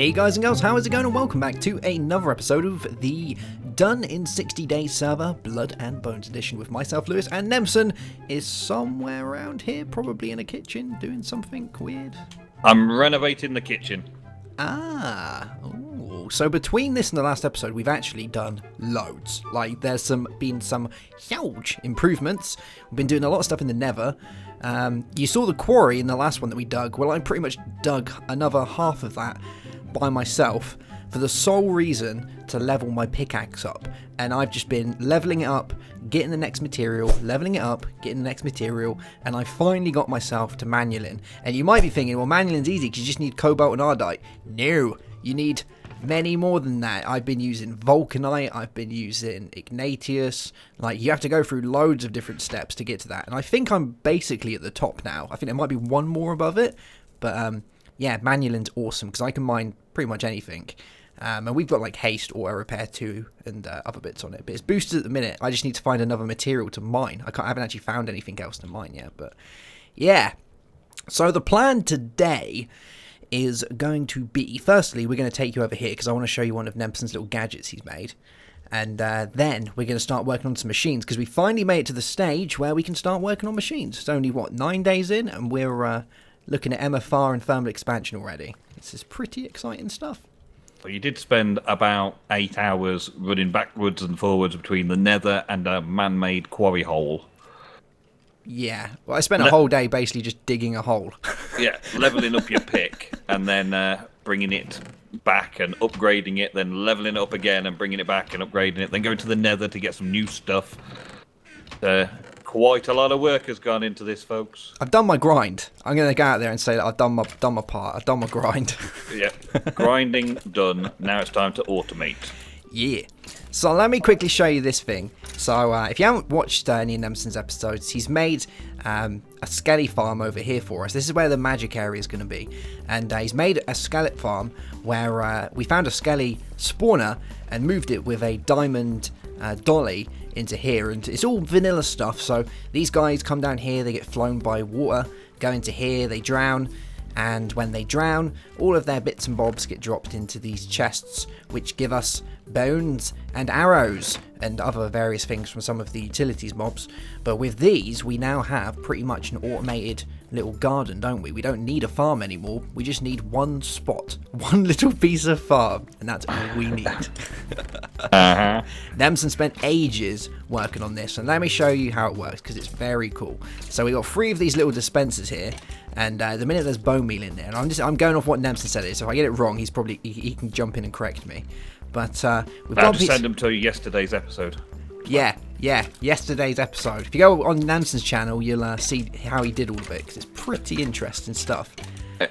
Hey guys and girls, how is it going? And welcome back to another episode of the Done in 60 Days server, Blood and Bones edition with myself, Lewis, and Nemsun is somewhere around here, probably in a kitchen, doing something weird. I'm renovating the kitchen. Ooh. So between this and the last episode, we've actually done loads. Like, there's been some huge improvements. We've been doing a lot of stuff in the Nether. You saw the quarry in the last one that we dug. Well, I pretty much dug another half of that by myself for the sole reason to level my pickaxe up. And I've just been leveling it up, getting the next material, leveling it up, getting the next material, and I finally got myself to manualin. And you might be thinking, well, manualin's easy because you just need cobalt and ardite. No, you need many more than that. I've been using vulcanite, I've been using ignatius. Like, you have to go through loads of different steps to get to that. And I think I'm basically at the top now. I think there might be one more above it, but yeah, manualin's awesome because I can mine pretty much anything. And we've got like haste, auto repair too, and other bits on it. But it's boosted at the minute. I just need to find another material to mine. I haven't actually found anything else to mine yet. But yeah. So the plan today is going to be, firstly, we're going to take you over here because I want to show you one of Nemsun's little gadgets he's made. And then we're going to start working on some machines because we finally made it to the stage where we can start working on machines. It's only, 9 days in, and we're looking at MFR and thermal expansion already. This is pretty exciting stuff. Well, you did spend about 8 hours running backwards and forwards between the Nether and a man-made quarry hole. Yeah, well, I spent a whole day basically just digging a hole. Yeah, leveling up your pick and then bringing it back and upgrading it, then leveling it up again and bringing it back and upgrading it, then going to the Nether to get some new stuff. Quite a lot of work has gone into this, folks. I've done my grind. I'm going to go out there and say that I've done my part. I've done my grind. Yeah, grinding done. Now it's time to automate. Yeah. So let me quickly show you this thing. So if you haven't watched any of Nemsun's episodes, he's made a skelly farm over here for us. This is where the magic area is going to be. And he's made a skellet farm where we found a skelly spawner and moved it with a diamond dolly into here, and it's all vanilla stuff. So these guys come down here, they get flown by water, go into here, they drown, and when they drown, all of their bits and bobs get dropped into these chests, which give us bones and arrows and other various things from some of the utilities mobs. But with these, we now have pretty much an automated little garden, don't we? We don't need a farm anymore. We just need one spot, one little piece of farm, and that's all we need. Nemsun spent ages working on this, and let me show you how it works because it's very cool. So we got 3 of these little dispensers here, and the minute there's bone meal in there, and I'm going off what Nemsun said it, so if I get it wrong, he can jump in and correct me. But we've got to send them to yesterday's episode. Yeah, yesterday's episode. If you go on Nemsun's channel, you'll see how he did all of it, because it's pretty interesting stuff.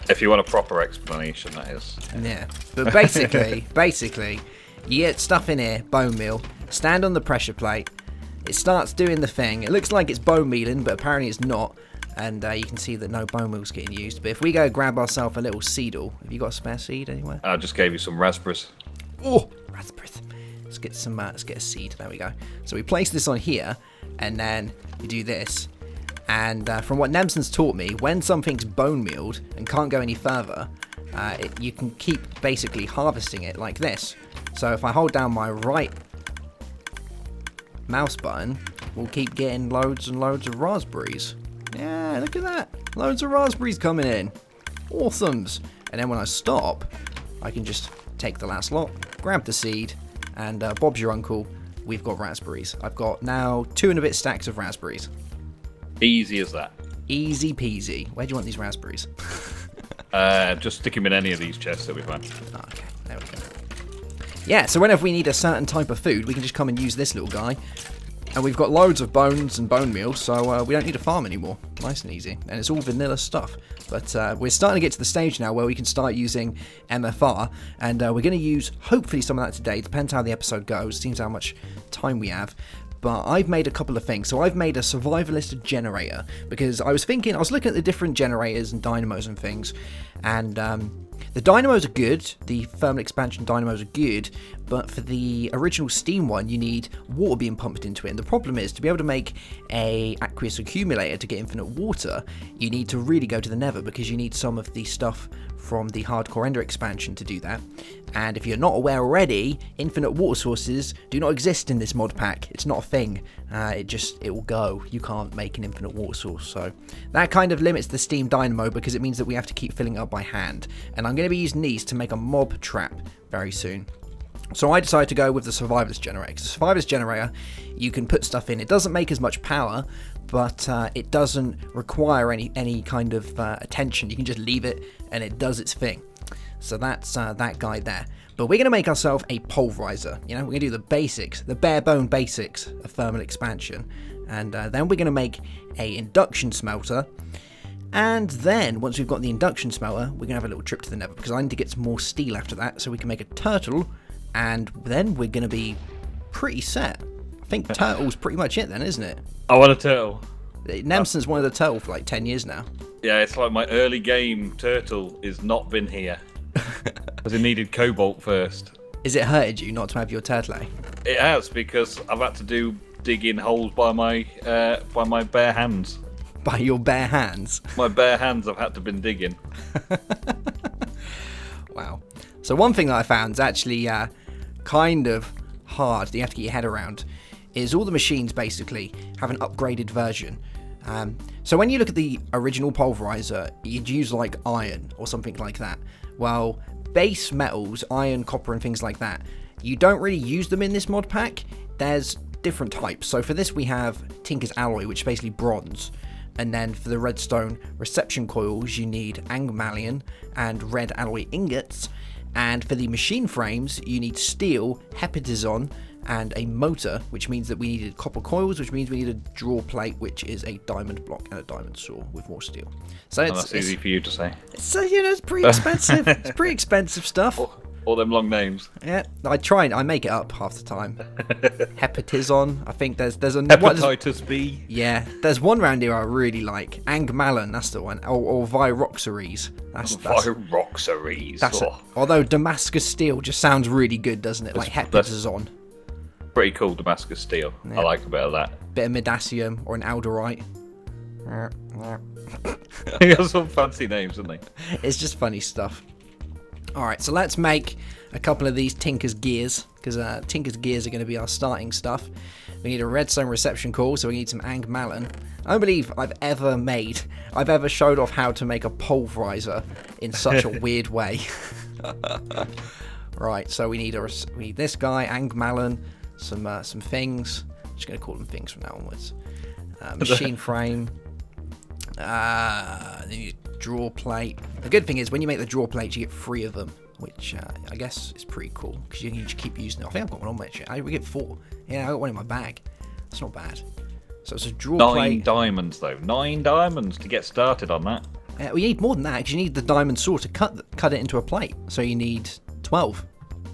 If you want a proper explanation, that is. Yeah, but basically, you get stuff in here, bone meal, stand on the pressure plate, it starts doing the thing. It looks like it's bone mealing, but apparently it's not, and you can see that no bone meal's getting used. But if we go grab ourselves a little seedle, have you got a spare seed anywhere? I just gave you some raspberries. Oh, raspberries. Let's get some. Let's get a seed. There we go. So we place this on here, and then we do this. And from what Nemsun's taught me, when something's bone mealed and can't go any further, you can keep basically harvesting it like this. So if I hold down my right mouse button, we'll keep getting loads and loads of raspberries. Yeah, look at that. Loads of raspberries coming in. Awesomes. And then when I stop, I can just take the last lot, grab the seed, and Bob's your uncle, we've got raspberries. I've got now 2 and a bit stacks of raspberries. Easy as that. Easy peasy. Where do you want these raspberries? Just stick them in any of these chests that we find. Okay, there we go. Yeah, so whenever we need a certain type of food, we can just come and use this little guy. And we've got loads of bones and bone meal, so we don't need a farm anymore. Nice and easy. And it's all vanilla stuff. But we're starting to get to the stage now where we can start using MFR. And we're going to use, hopefully, some of that today. Depends how the episode goes. Seems how much time we have. But I've made a couple of things. So I've made a survivalist generator. Because I was looking at the different generators and dynamos and things. And The dynamos are good, the thermal expansion dynamos are good, but for the original steam one, you need water being pumped into it. And the problem is, to be able to make a aqueous accumulator to get infinite water, you need to really go to the nether, because you need some of the stuff from the hardcore ender expansion to do that. And if you're not aware already, infinite water sources do not exist in this mod pack. It's not a thing. It will go. You can't make an infinite water source. So that kind of limits the steam dynamo, because it means that we have to keep filling it up by hand. And I'm going to be using these to make a mob trap very soon. So I decided to go with the survivor's generator. The survivor's generator, you can put stuff in. It doesn't make as much power, but it doesn't require any kind of attention. You can just leave it and it does its thing. So that's that guy there. But we're going to make ourselves a pulverizer. You know, we're going to do the basics, the bare bone basics of thermal expansion. And then we're going to make a induction smelter. And then, once we've got the induction smelter, we're going to have a little trip to the nether, because I need to get some more steel after that, so we can make a turtle. And then we're going to be pretty set. I think turtle's pretty much it then, isn't it? I want a turtle. Nemsun's wanted a turtle for like 10 years now. Yeah, it's like my early game turtle is not been here. Because it needed cobalt first. Is it hurted you not to have your turtle? It has, because I've had to dig in holes by my bare hands. By your bare hands? My bare hands I've had to been digging. Wow. So one thing that I found is actually kind of hard that you have to get your head around is all the machines basically have an upgraded version. So when you look at the original pulverizer, you'd use like iron or something like that. Well, base metals, iron, copper and things like that, you don't really use them in this mod pack. There's different types. So for this we have Tinker's Alloy, which is basically bronze. And then for the redstone reception coils, you need angmallion and red alloy ingots. And for the machine frames, you need steel, hepatizon, and a motor, which means that we needed copper coils, which means we need a draw plate, which is a diamond block and a diamond saw with more steel. So that's easy for you to say. So it's pretty expensive. It's pretty expensive stuff. All them long names. Yeah, I make it up half the time. Hepatizon, I think there's a hepatitis B. Yeah, there's one round here I really like. Angmalon, that's the one, or Viroxaries. That's Viroxaries. Although Damascus steel just sounds really good, doesn't it? Like hepatizon. Pretty cool, Damascus steel. Yeah. I like a bit of that. Bit of Midacium or an Alderite. He has some fancy names, doesn't he? It's just funny stuff. Alright, so let's make a couple of these Tinker's gears, because Tinker's gears are going to be our starting stuff. We need a redstone reception coil, so we need some angmalon. I don't believe I've ever showed off how to make a pulverizer in such a weird way. Right, so we need this guy, angmalon, some things. I'm just going to call them things from now onwards. Machine frame. Then you need a draw plate. The good thing is when you make the draw plates, you get 3 of them, which I guess is pretty cool, because you can just keep using it. I think I've got one on my shit. We get 4. Yeah, I got one in my bag. That's not bad. So it's a draw plate. 9 diamonds though. 9 diamonds to get started on that. Well, you need more than that, because you need the diamond saw to cut it into a plate. So you need 12.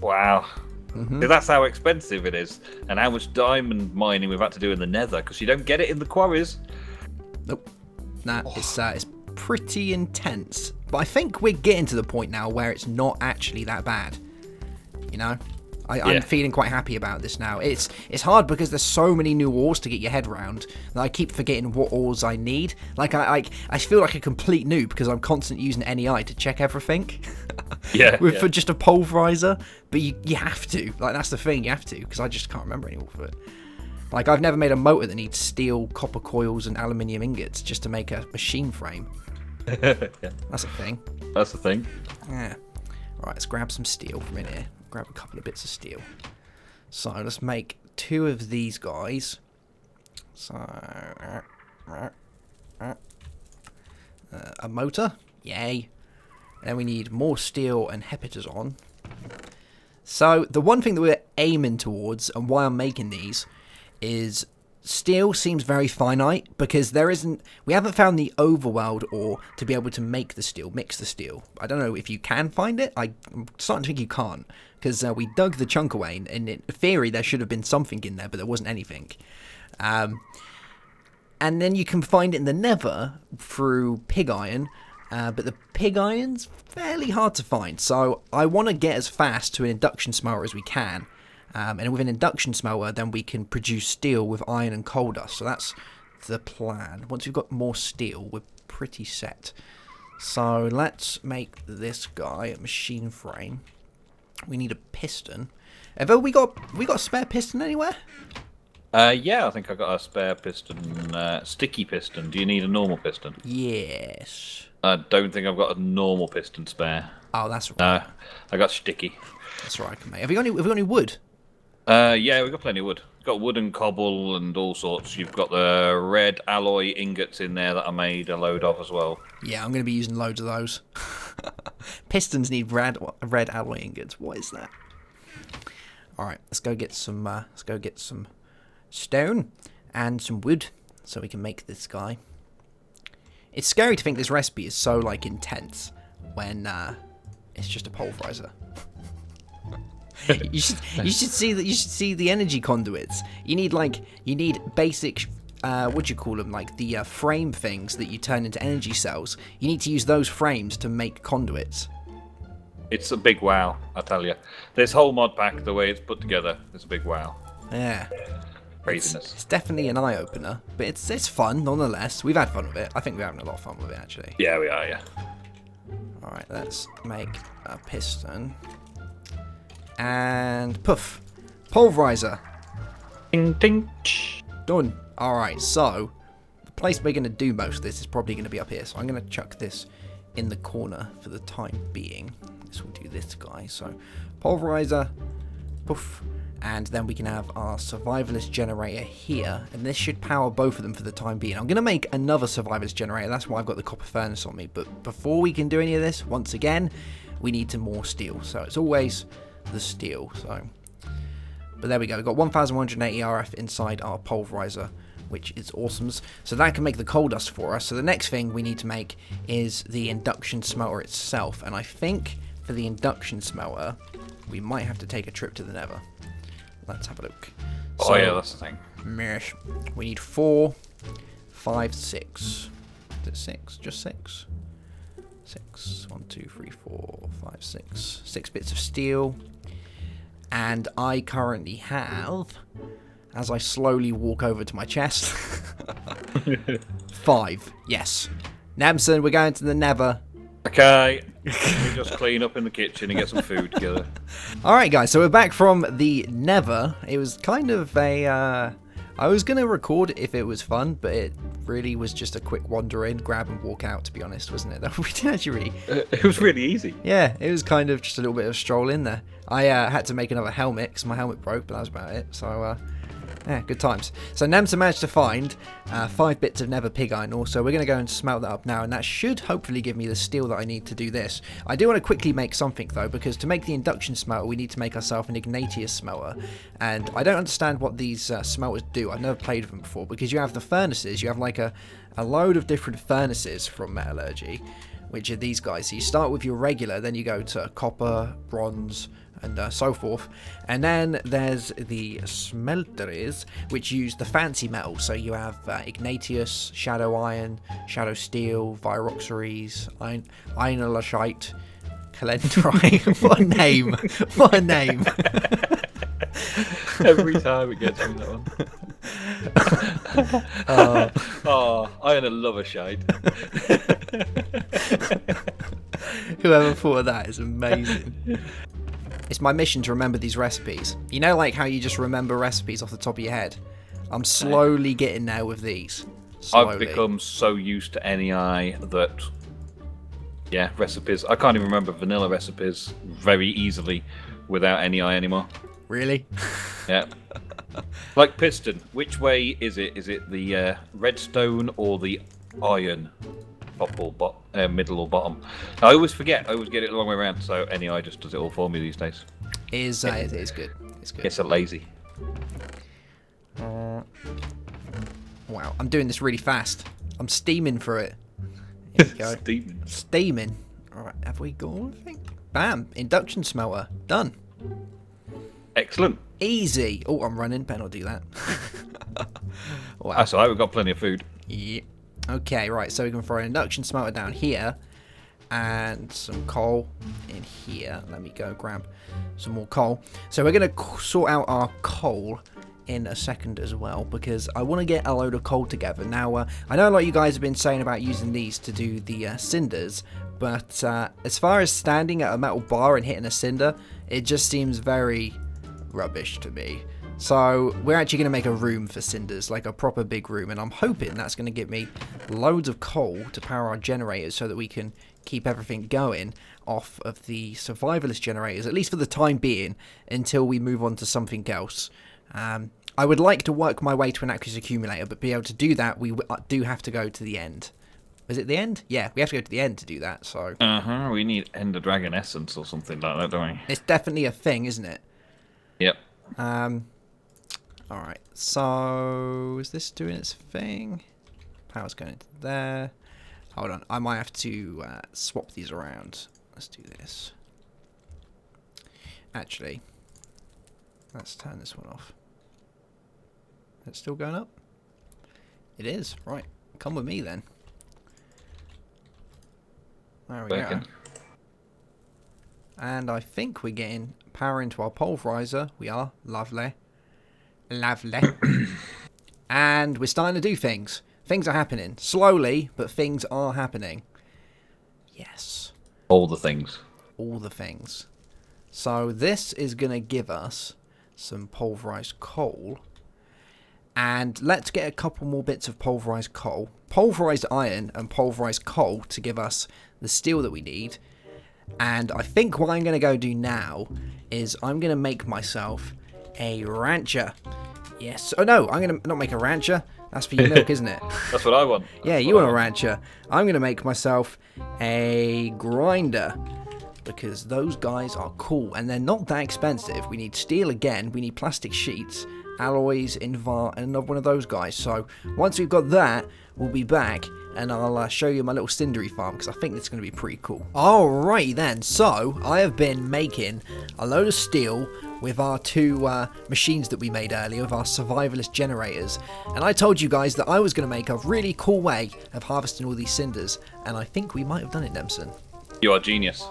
Wow. Mm-hmm. That's how expensive it is, and how much diamond mining we've had to do in the nether, because you don't get it in the quarries. Nope. Nah, it's pretty intense. But I think we're getting to the point now where it's not actually that bad. You know? I'm feeling quite happy about this now. It's hard because there's so many new ores to get your head around that I keep forgetting what ores I need. Like I feel like a complete noob because I'm constantly using NEI to check everything. For just a pulverizer. But you have to. Like that's the thing, you have to, because I just can't remember any of it. Like I've never made a motor that needs steel, copper coils, and aluminium ingots just to make a machine frame. That's a thing. That's the thing. Yeah. Right, let's grab some steel from in here. Grab a couple of bits of steel. So let's make 2 of these guys. So a motor, yay. And then we need more steel and hepatizon. So the one thing that we're aiming towards, and why I'm making these, is steel seems very finite because we haven't found the overworld ore to be able to make the steel, mix the steel. I don't know if you can find it. I'm starting to think you can't, because we dug the chunk away, and in theory there should have been something in there, but there wasn't anything. And then you can find it in the nether through pig iron, But the pig iron's fairly hard to find. So I want to get as fast to an induction smelter as we can. And with an induction smelter, then we can produce steel with iron and coal dust. So that's the plan. Once we've got more steel, we're pretty set. So let's make this guy a machine frame. We need a piston. Have we got a spare piston anywhere? Yeah, I think I got a spare piston, sticky piston. Do you need a normal piston? Yes. I don't think I've got a normal piston spare. Oh, that's right. No, I got sticky. That's right, mate. Have we got any wood? Yeah, we've got plenty of wood. We've got wood and cobble and all sorts. You've got the red alloy ingots in there that I made a load of as well. Yeah, I'm going to be using loads of those. Pistons need red alloy ingots. What is that? All right, let's go get some stone and some wood so we can make this guy. It's scary to think this recipe is so like intense when it's just a pulverizer. you should see the energy conduits. You need basic what do you call them, like the frame things that you turn into energy cells. You need to use those frames to make conduits. It's a big wow, I tell you. This whole mod pack, the way it's put together, is a big wow. Yeah. Craziness. It's definitely an eye-opener, but it's fun nonetheless. We've had fun with it. I think we're having a lot of fun with it, actually. Yeah, we are, yeah. Alright, let's make a piston. And poof. Pulverizer. Ding, ding. Done. Alright, so the place we're going to do most of this is probably going to be up here. So I'm going to chuck this in the corner for the time being. This will do this guy. So pulverizer, poof, and then we can have our survivalist generator here, and this should power both of them for the time being. I'm going to make another survivalist generator. That's why I've got the copper furnace on me. But before we can do any of this, once again, we need some more steel. So it's always the steel. But there we go. We've got 1180 RF inside our pulverizer, which is awesome. So that can make the coal dust for us. So the next thing we need to make is the induction smelter itself. And I think for the induction smelter, we might have to take a trip to the Nether. Let's have a look. Oh, yeah, that's the thing. Mesh. We need 4, 5, 6. Is it 6? Just 6? 6. 1, 2, 3, 4, 5, 6. 6 bits of steel. And I currently have, as I slowly walk over to my chest, 5. Yes. Nemsun, we're going to the Nether. Okay. We just clean up in the kitchen and get some food together. Alright guys, so we're back from the Nether. It was kind of a... I was going to record if it was fun, but it really was just a quick wander in, grab and walk out, to be honest, wasn't it? We didn't actually really... It was really easy. Yeah, it was kind of just a little bit of a stroll in there. I had to make another helmet because my helmet broke, but that was about it. So, yeah, good times. So Nemsun managed to find 5 bits of nether pig iron ore, so we're going to go and smelt that up now, and that should hopefully give me the steel that I need to do this. I do want to quickly make something, though, because to make the induction smelter, we need to make ourselves an Ignatius smelter, and I don't understand what these smelters do. I've never played with them before, because you have the furnaces, you have like a load of different furnaces from metallurgy, which are these guys. So you start with your regular, then you go to copper, bronze, and so forth, and then there's the smelters, which use the fancy metals. So you have Ignatius, shadow iron, shadow steel, viroxaries, ironolashite, calendrite. What a name! What a name! Every time it gets me that one. Oh, I love a shite. Whoever thought of that is amazing. It's my mission to remember these recipes. You know, like how you just remember recipes off the top of your head? I'm slowly getting there with these. Slowly. I've become so used to NEI that, yeah, recipes. I can't even remember vanilla recipes very easily without NEI anymore. Really? Yeah. Like piston, which way is it? Is it the redstone or the iron? Top or middle or bottom? I always forget. I always get it the wrong way around. So NEI just does it all for me these days. It is good. It's good. It's a lazy. Wow, I'm doing this really fast. I'm steaming for it. Here we go. Steaming. All right, have we got everything? Bam! Induction smelter done. Excellent. Easy. Oh, I'm running. Better not do that. Wow. That's alright. We've got plenty of food. Yeah. Okay, right, so we can throw an induction smelter down here, and some coal in here. Let me go grab some more coal. So we're going to sort out our coal in a second as well, because I want to get a load of coal together. Now, I know a lot of you guys have been saying about using these to do the cinders, but as far as standing at a metal bar and hitting a cinder, it just seems very rubbish to me. So we're actually going to make a room for cinders, like a proper big room, and I'm hoping that's going to give me loads of coal to power our generators so that we can keep everything going off of the survivalist generators, at least for the time being, until we move on to something else. I would like to work my way to an accuracy accumulator, but be able to do that, we do have to go to the end. Is it the end? Yeah, we have to go to the end to do that, so... we need Ender Dragon Essence or something like that, don't we? It's definitely a thing, isn't it? Yep. Alright, so... is this doing its thing? Power's going into there. Hold on, I might have to swap these around. Let's do this. Actually, let's turn this one off. Is it still going up? It is. Right, come with me then. There we go. And I think we're getting power into our pulverizer. We are. Lovely. Lovely. And we're starting to do things. Things are happening. Slowly, but things are happening. Yes. All the things. All the things. So this is going to give us some pulverized coal. And let's get a couple more bits of pulverized coal. Pulverized iron and pulverized coal to give us the steel that we need. And I think what I'm going to go do now is I'm going to make myself a rancher. Yes. Oh, no, I'm going to not make a rancher. That's for your milk, isn't it? That's what I want. Yeah, you want a rancher. I'm going to make myself a grinder, because those guys are cool and they're not that expensive. We need steel again. We need plastic sheets, alloys, invar, and another one of those guys. So once we've got that, we'll be back and I'll show you my little cindery farm, because I think it's going to be pretty cool. Alright then, so I have been making a load of steel with our two machines that we made earlier, with our survivalist generators. And I told you guys that I was going to make a really cool way of harvesting all these cinders, and I think we might have done it, Nemsun. You are genius.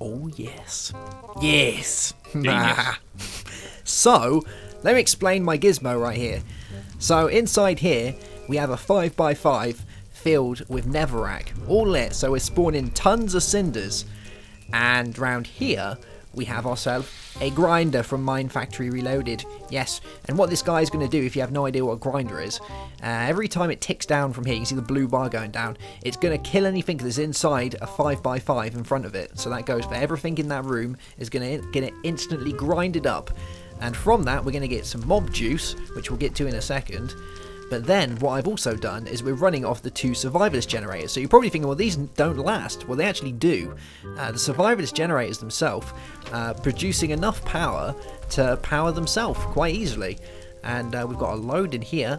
Oh yes. Yes. Genius. So, let me explain my gizmo right here. So inside here, we have a 5x5 filled with netherrack, all lit, so we're spawning tons of cinders. And round here, we have ourselves a grinder from Mine Factory Reloaded. Yes, and what this guy is going to do, if you have no idea what a grinder is, every time it ticks down from here, you see the blue bar going down, it's going to kill anything that's inside a 5x5 in front of it. So that goes for everything in that room, is going to get it instantly grinded up. And from that, we're going to get some mob juice, which we'll get to in a second. But then, what I've also done is we're running off the two survivalist generators. So you're probably thinking, well, these don't last. Well, they actually do. The survivalist generators themselves producing enough power to power themselves quite easily. And we've got a load in here.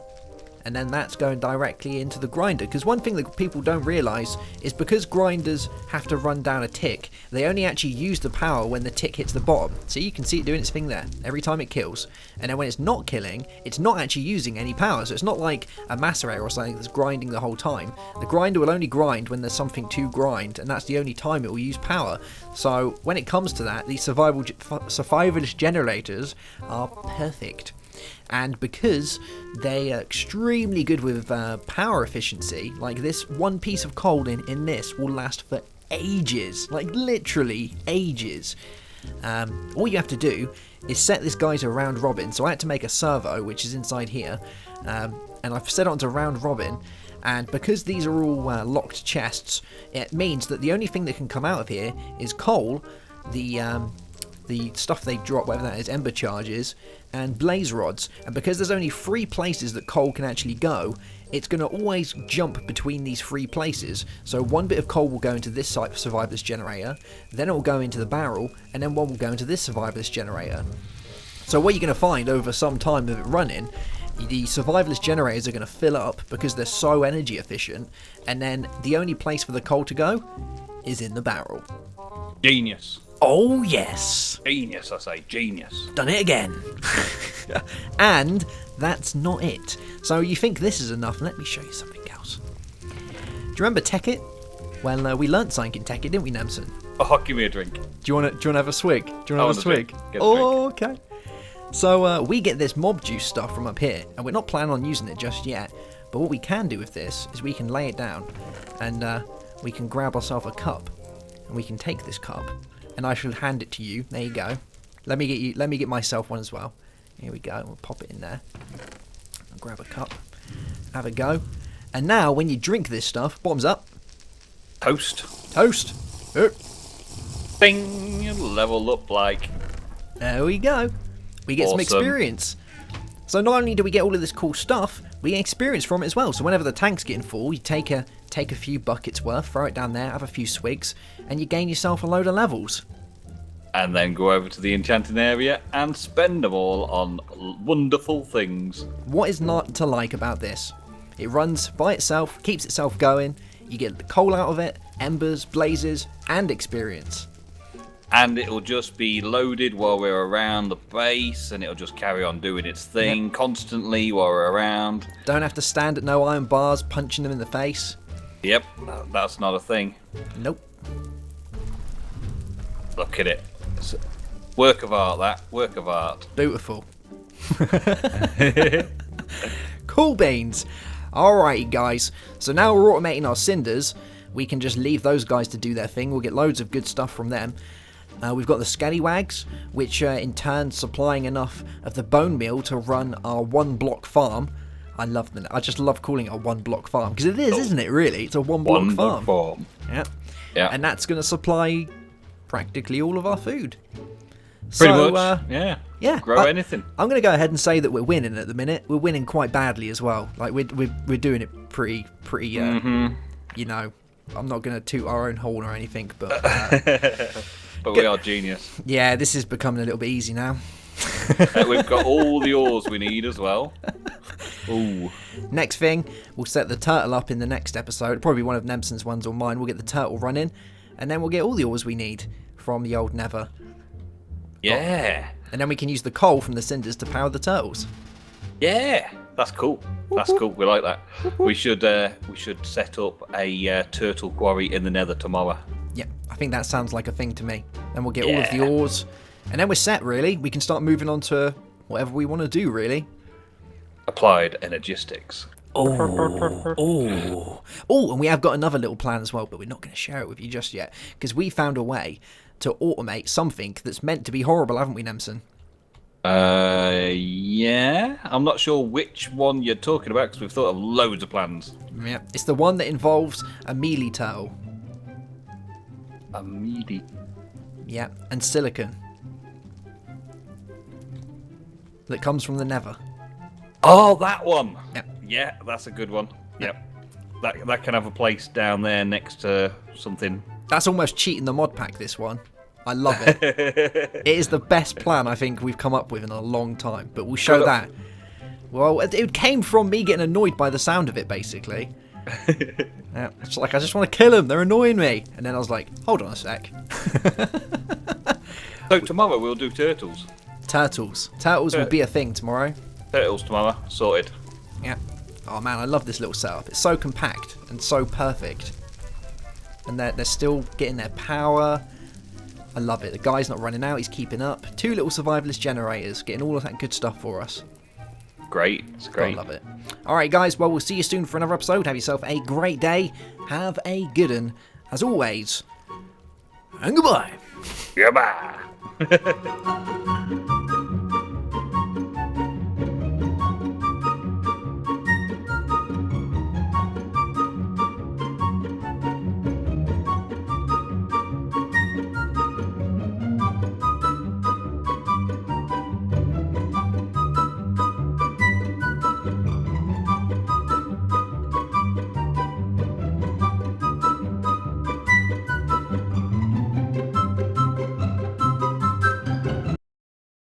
And then that's going directly into the grinder. Because one thing that people don't realise is, because grinders have to run down a tick, they only actually use the power when the tick hits the bottom. So you can see it doing its thing there every time it kills. And then when it's not killing, it's not actually using any power. So it's not like a macerator or something that's grinding the whole time. The grinder will only grind when there's something to grind, and that's the only time it will use power. So when it comes to that, these survivalist generators are perfect. And because they are extremely good with power efficiency, like this one piece of coal in this will last for ages, like literally ages. All you have to do is set this guy to round robin. So I had to make a servo, which is inside here, and I've set it onto round robin. And because these are all locked chests, it means that the only thing that can come out of here is coal, the stuff they drop, whatever that is, ember charges, and blaze rods. And because there's only 3 places that coal can actually go, it's going to always jump between these 3 places. So one bit of coal will go into this survivalist generator, then it will go into the barrel, and then one will go into this survivalist generator. So what you're going to find over some time of it running, the survivalist generators are going to fill up because they're so energy efficient, and then the only place for the coal to go is in the barrel. Genius. Oh yes! Genius, I say, genius. Done it again! And that's not it. So you think this is enough? Let me show you something else. Do you remember Tekkit? Well, we learnt something in Tekken, didn't we, Nemsun? Oh, give me a drink. Do you want to have a swig? Do you want to have a swig? Get a drink. Oh, okay. So we get this mob juice stuff from up here, and we're not planning on using it just yet. But what we can do with this is we can lay it down, and we can grab ourselves a cup, and we can take this cup, and I shall hand it to you. There you go. Let me get myself one as well. Here we go. We'll pop it in there. I'll grab a cup. Have a go. And now, when you drink this stuff, bottoms up. Toast. Toast. Oh. Bing. Level up like. There we go. We get some experience. So not only do we get all of this cool stuff, we get experience from it as well. So whenever the tank's getting full, you take a few buckets worth, throw it down there, have a few swigs, and you gain yourself a load of levels. And then go over to the enchanting area and spend them all on wonderful things. What is not to like about this? It runs by itself, keeps itself going, you get the coal out of it, embers, blazes, and experience. And it'll just be loaded while we're around the base, and it'll just carry on doing its thing constantly while we're around. Don't have to stand at no iron bars punching them in the face. Yep, that's not a thing. Nope. Look at it. It's work of art, that. Work of art. Beautiful. Cool beans. Alrighty, guys. So now we're automating our cinders. We can just leave those guys to do their thing. We'll get loads of good stuff from them. We've got the scallywags, which in turn supplying enough of the bone meal to run our one-block farm. I just love calling it a one-block farm, because it is, isn't it, really? It's a one-block farm. Yeah. And that's going to supply practically all of our food. Pretty much, yeah. Grow anything. I'm going to go ahead and say that we're winning at the minute. We're winning quite badly as well. Like, we're doing it pretty you know, I'm not going to toot our own horn or anything, but... but we are genius. Yeah, this is becoming a little bit easy now. We've got all the ores we need as well. Ooh. Next thing, we'll set the turtle up in the next episode. Probably one of Nemsun's ones or mine. We'll get the turtle running, and then we'll get all the ores we need from the old Nether. Yeah. And then we can use the coal from the cinders to power the turtles. Yeah, that's cool. That's cool. We like that. We should set up a turtle quarry in the Nether tomorrow. Yeah, I think that sounds like a thing to me. Then we'll get all of the ores, and then we're set. Really, we can start moving on to whatever we want to do. Really. Applied energistics. Oh, and we have got another little plan as well, but we're not going to share it with you just yet, because we found a way to automate something that's meant to be horrible, haven't we, Nemsun? Yeah. I'm not sure which one you're talking about, because we've thought of loads of plans. Yeah, it's the one that involves a melee turtle. A melee? Yeah, and silicon. That comes from the Nether. Oh, that one! Yep. Yeah, that's a good one. Yep. That can have a place down there next to something. That's almost cheating the mod pack, this one. I love it. It is the best plan I think we've come up with in a long time, but we'll show that. Well, it came from me getting annoyed by the sound of it, basically. Yeah, it's like, I just want to kill them, they're annoying me. And then I was like, hold on a sec. So tomorrow we'll do turtles. Turtles will be a thing tomorrow. Turtles tomorrow, sorted. Yeah. Oh man, I love this little setup. It's so compact and so perfect. And they're still getting their power. I love it. The guy's not running out, he's keeping up. 2 little survivalist generators, getting all of that good stuff for us. Great, it's great. I love it. Alright guys, well we'll see you soon for another episode. Have yourself a great day. Have a good one. As always. And goodbye. Goodbye.